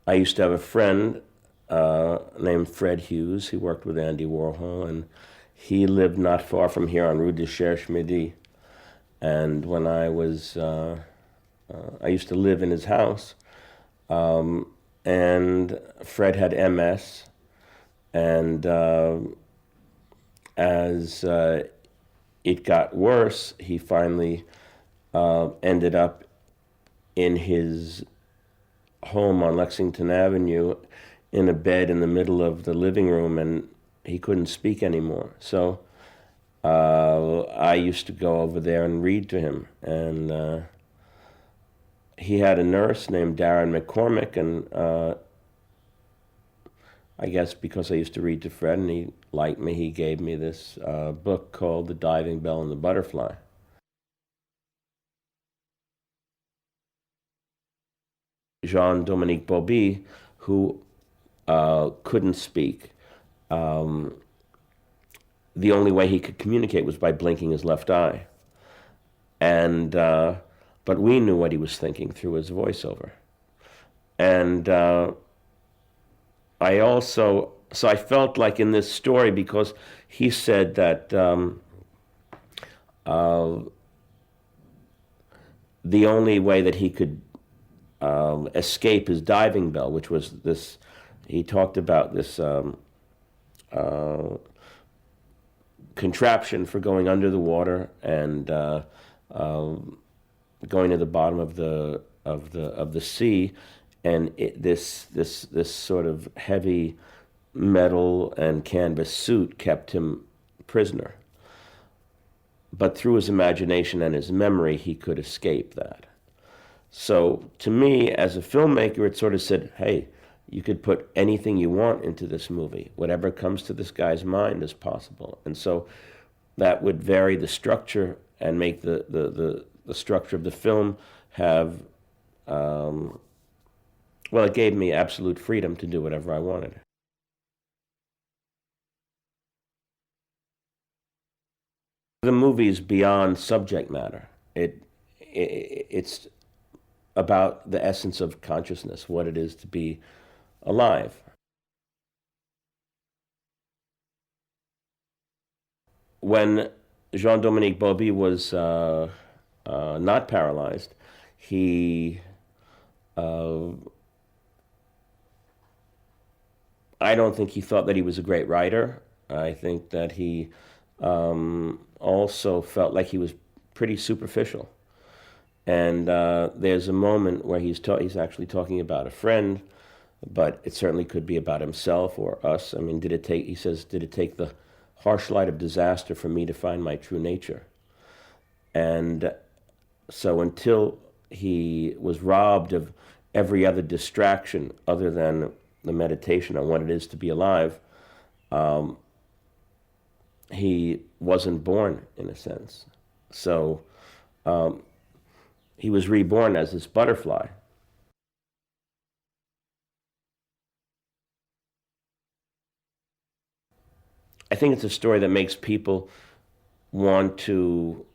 I used to have a friend named Fred Hughes. He worked with Andy Warhol, and he lived not far from here on Rue de Cherche Midi. And when I used to live in his house, and Fred had MS, and as it got worse, he finally ended up in his home on Lexington Avenue in a bed in the middle of the living room, and he couldn't speak anymore. So I used to go over there and read to him. And he had a nurse named Darren McCormick, and I guess because I used to read to Fred and he liked me, he gave me this book called The Diving Bell and the Butterfly. Jean-Dominique Bobby, who couldn't speak. The only way he could communicate was by blinking his left eye. And but we knew what he was thinking through his voiceover. And I felt like in this story, because he said that the only way that he could escape his diving bell, which was this, he talked about this contraption for going under the water and going to the bottom of the sea, and this sort of heavy metal and canvas suit kept him prisoner. But through his imagination and his memory, he could escape that. So to me, as a filmmaker, it sort of said, hey, you could put anything you want into this movie. Whatever comes to this guy's mind is possible. And so that would vary the structure and make the structure of the film have, well, it gave me absolute freedom to do whatever I wanted. The movie is beyond subject matter. It's about the essence of consciousness, what it is to be alive. When Jean-Dominique Bobby was not paralyzed, he, I don't think he thought that he was a great writer. I think that he also felt like he was pretty superficial. And there's a moment where he's actually talking about a friend, but it certainly could be about himself or us. I mean, he says, did it take the harsh light of disaster for me to find my true nature? And so until he was robbed of every other distraction other than the meditation on what it is to be alive, he wasn't born, in a sense. So he was reborn as this butterfly. I think it's a story that makes people want to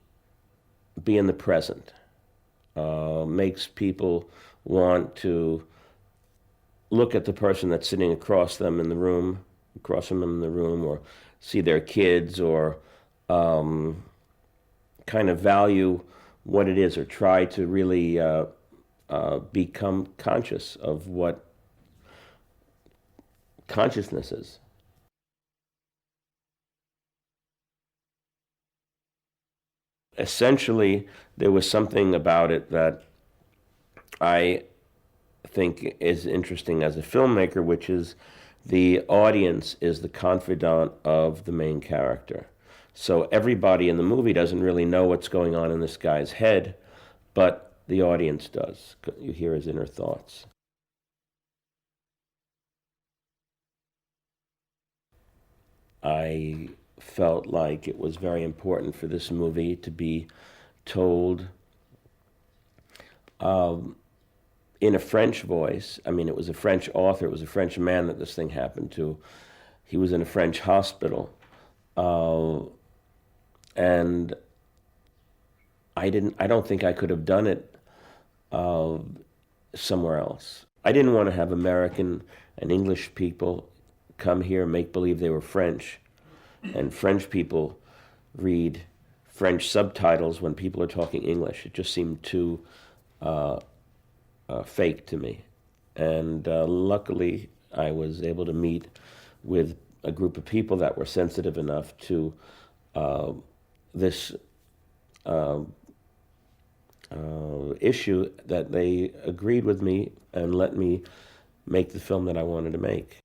be in the present, makes people want to look at the person that's sitting across from them in the room, or see their kids, or kind of value what it is, or try to really become conscious of what consciousness is. Essentially, there was something about it that I think is interesting as a filmmaker, which is the audience is the confidant of the main character. So everybody in the movie doesn't really know what's going on in this guy's head, but the audience does. You hear his inner thoughts. I felt like it was very important for this movie to be told in a French voice. I mean, it was a French author, it was a French man that this thing happened to. He was in a French hospital. And I don't think I could have done it somewhere else. I didn't want to have American and English people come here and make believe they were French, and French people read French subtitles when people are talking English. It just seemed too fake to me. And luckily, I was able to meet with a group of people that were sensitive enough to this issue, that they agreed with me and let me make the film that I wanted to make.